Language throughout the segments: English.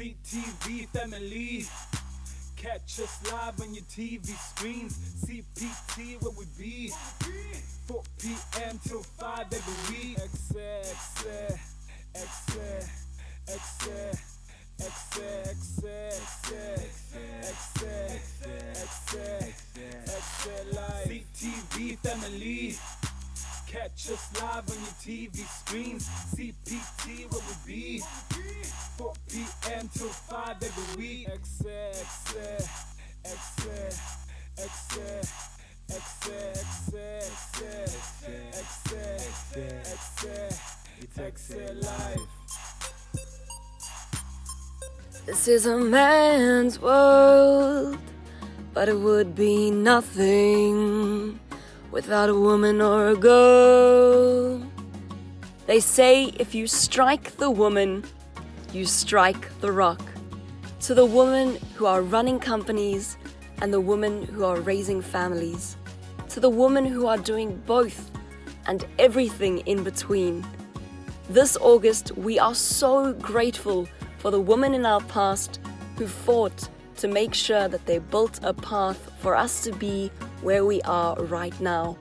CTV family. Catch us live on your TV screens. CPT where we be. 4 p.m. till 5 every week. Ekse, Ekse, Ekse, Ekse, Ekse, Ekse, Ekse, Ekse live. CTV family. Catch us live on your TV screens. CPT where we be. 4 p.m. till 5 every week. Ekse, Ekse, Ekse, Ekse, Ekse, Ekse, Ekse, Ekse, it's Ekse live. This is a man's world, but it would be nothing without a woman or a girl. They say if you strike the woman, you strike the rock. To the women who are running companies and the women who are raising families. To the women who are doing both and everything in between. This August, we are so grateful for the women in our past who fought to make sure that they built a path for us to be where we are right now.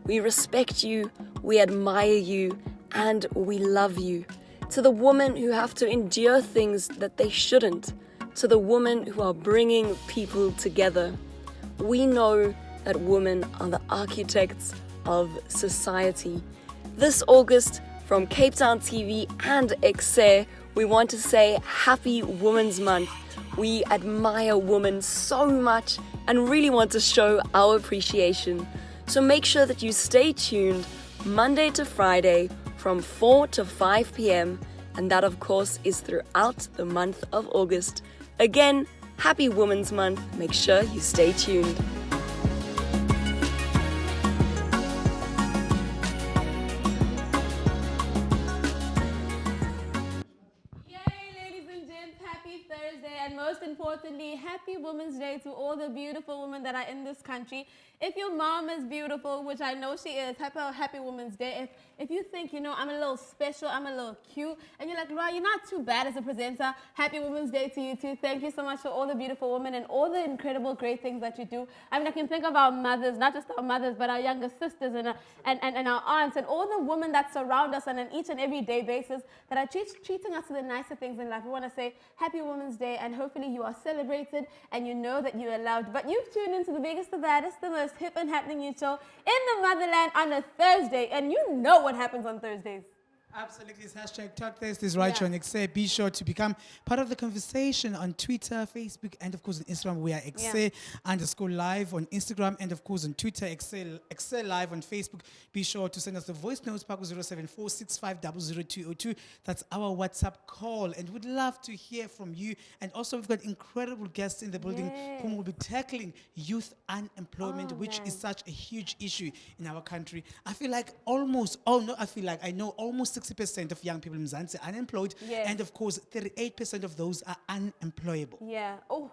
We respect you, we admire you, and we love you. To the women who have to endure things that they shouldn't. To the women who are bringing people together. We know that women are the architects of society. This August, from Cape Town TV and Ekse, we want to say Happy Women's Month. We admire women so much and really want to show our appreciation. So make sure that you stay tuned Monday to Friday from 4 to 5 p.m. and that of course is throughout the month of August. Again, Happy Women's Month. Make sure you stay tuned. Thursday, and most importantly, happy Women's Day to all the beautiful women that are in this country. If your mom is beautiful, which I know she is, happy Women's Day. If you think, you know, I'm a little special, I'm a little cute, and you're like, right, you're not too bad as a presenter, happy Women's Day to you too. Thank you so much for all the beautiful women and all the incredible, great things that you do. I mean, I can think of our mothers, not just our mothers, but our younger sisters and our aunts and all the women that surround us on an each and every day basis that are treating us to the nicer things in life. We want to say happy Women's Day, and hopefully you are celebrated and you know that you are loved. But you've tuned into the biggest, the baddest, the most hip and happening news show in the motherland on a Thursday, and you know what happens on Thursdays. Absolutely. It's hashtag Talk Thursdays right here on Ekse. Be sure to become part of the conversation on Twitter, Facebook, and of course on Instagram. We are Ekse_live on Instagram, and of course on Twitter, Ekse Live on Facebook. Be sure to send us the voice notes, Paco 07465000202. That's our WhatsApp call, and we'd love to hear from you. And also we've got incredible guests in the building whom will be tackling youth unemployment, which is such a huge issue in our country. I feel like I know almost 60% of young people in Mzansi are unemployed, and of course 38% of those are unemployable. Yeah. Oh,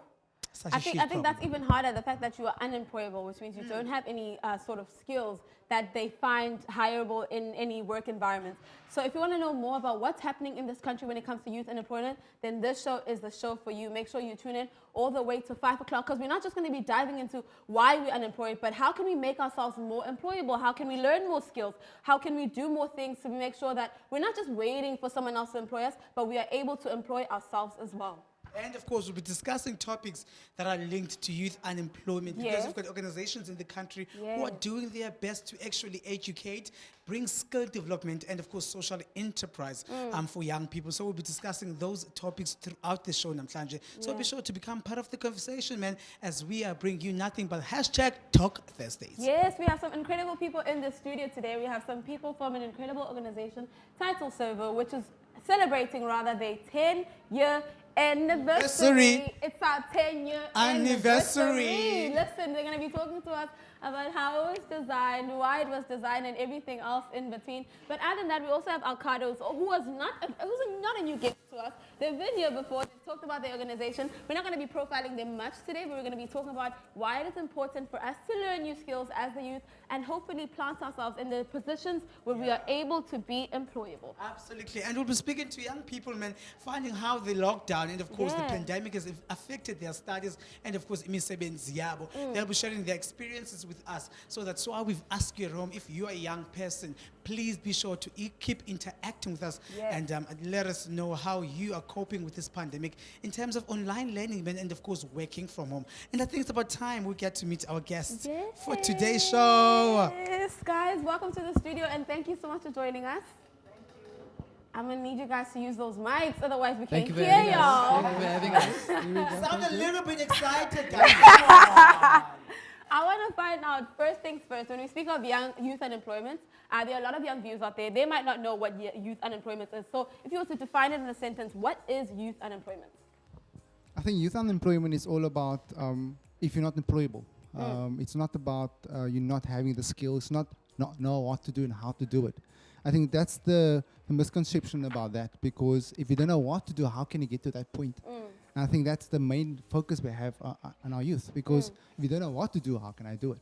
I think that's even harder, the fact that you are unemployable, which means you don't have any sort of skills that they find hireable in any work environment. So if you want to know more about what's happening in this country when it comes to youth unemployment, then this show is the show for you. Make sure you tune in all the way to 5 o'clock, because we're not just going to be diving into why we're unemployed, but how can we make ourselves more employable? How can we learn more skills? How can we do more things to make sure that we're not just waiting for someone else to employ us, but we are able to employ ourselves as well? And of course, we'll be discussing topics that are linked to youth unemployment, because we've got organizations in the country who are doing their best to actually educate, bring skill development, and of course, social enterprise for young people. So we'll be discussing those topics throughout the show, Namhlanje. So be sure to become part of the conversation, man, as we are bringing you nothing but hashtag Talk Thursdays. Yes, we have some incredible people in the studio today. We have some people from an incredible organization titled Sozo, which is celebrating rather their 10-year anniversary. It's our 10-year anniversary. Listen, they're going to be talking to us about how it was designed, why it was designed, and everything else in between. But other than that, we also have Alcados, who's not a new guest to us. They've been here before. They've talked about their organization. We're not going to be profiling them much today, but we're going to be talking about why it is important for us to learn new skills as the youth and hopefully plant ourselves in the positions where we are able to be employable. Absolutely. And we'll be speaking to young people, man, finding how the lockdown and, of course, the pandemic has affected their studies and, of course, imisebenzi yabo. They'll be sharing their experiences with us. So that's why we've asked you, Rome, if you're a young person, please be sure to keep interacting with us and let us know how you are coping with this pandemic in terms of online learning and, of course, working from home. And I think it's about time we get to meet our guests for today's show. Yes, guys, welcome to the studio, and thank you so much for joining us. I'm going to need you guys to use those mics, otherwise we can't hear y'all. Thank you for having us. Sound a little bit excited, I want to find out, first things first, when we speak of young youth unemployment, there are a lot of young viewers out there. They might not know what youth unemployment is. So if you were to define it in a sentence, what is youth unemployment? I think youth unemployment is all about if you're not employable. It's not about you not having the skills, not know what to do and how to do it. I think that's the misconception about that, because if you don't know what to do, how can you get to that point? And I think that's the main focus we have on our youth, because if you don't know what to do, how can I do it?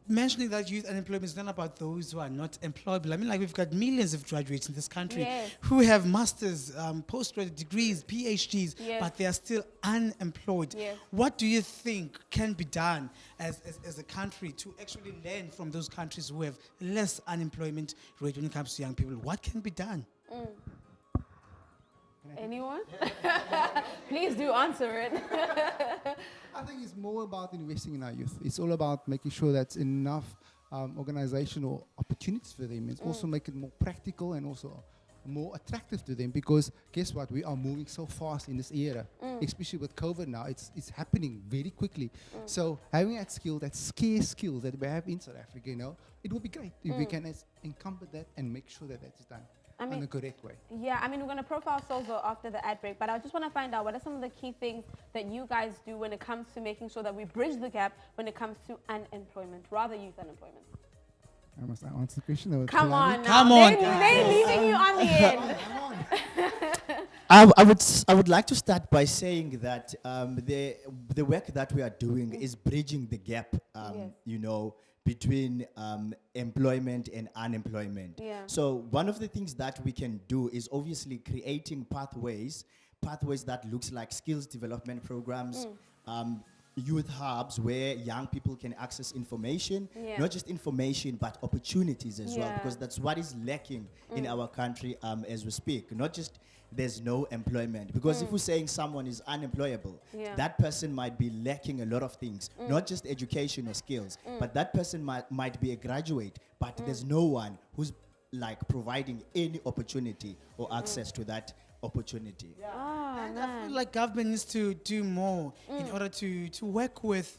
Mentioning that youth unemployment is not about those who are not employable. I mean, like, we've got millions of graduates in this country who have masters, postgraduate degrees, PhDs, but they are still unemployed. What do you think can be done as a country to actually learn from those countries who have less unemployment rate when it comes to young people? What can be done? Anyone? Please do answer it. I think it's more about investing in our youth. It's all about making sure that's enough organizational opportunities for them. It's also make it more practical and also more attractive to them, because guess what? We are moving so fast in this era, especially with COVID now. It's happening very quickly. So having that skill, that scarce skills that we have in South Africa, it would be great if we can encompass that and make sure that that's done in the correct way. Yeah, I mean, we're going to profile Sozo after the ad break, but I just want to find out, what are some of the key things that you guys do when it comes to making sure that we bridge the gap when it comes to unemployment, rather youth unemployment? I must answer the question. Come on now. Come on. They're leaving you on the end. I would like to start by saying that the work that we are doing is bridging the gap, between employment and unemployment. So one of the things that we can do is obviously creating pathways that looks like skills development programs, youth hubs where young people can access information, not just information, but opportunities as well, because that's what is lacking in our country as we speak. Not just there's no employment, because if we're saying someone is unemployable, that person might be lacking a lot of things, not just education or skills, but that person might be a graduate, but there's no one who's like providing any opportunity or access to that opportunity. And I feel like government needs to do more in order to work with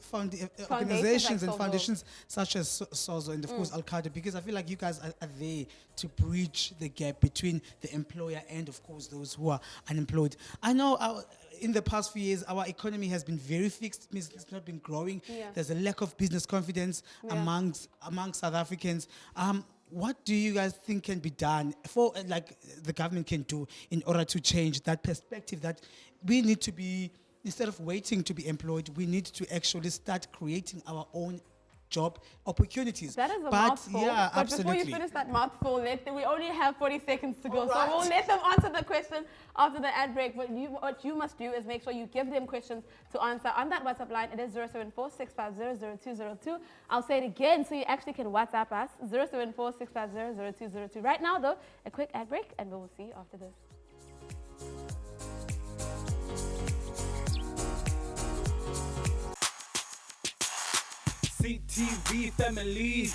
organizations and foundations such as Sozo and, of course, Al-Qaeda, because I feel like you guys are there to bridge the gap between the employer and, of course, those who are unemployed. I know in the past few years, our economy has been very fixed. It means it's not been growing. There's a lack of business confidence amongst South Africans. What do you guys think can be done for, the government can do in order to change that perspective, that we need to be, instead of waiting to be employed, we need to actually start creating our own job opportunities? That is a mouthful. Yeah, but absolutely. Before you finish that mouthful, we only have 40 seconds to go. All So right. we'll let them answer the question after the ad break. What you must do is make sure you give them questions to answer on that WhatsApp line. It is 074-650-0202. I'll say it again so you actually can WhatsApp us, 074-650-0202. Right now, though, a quick ad break, and we will see you after this. CTV family.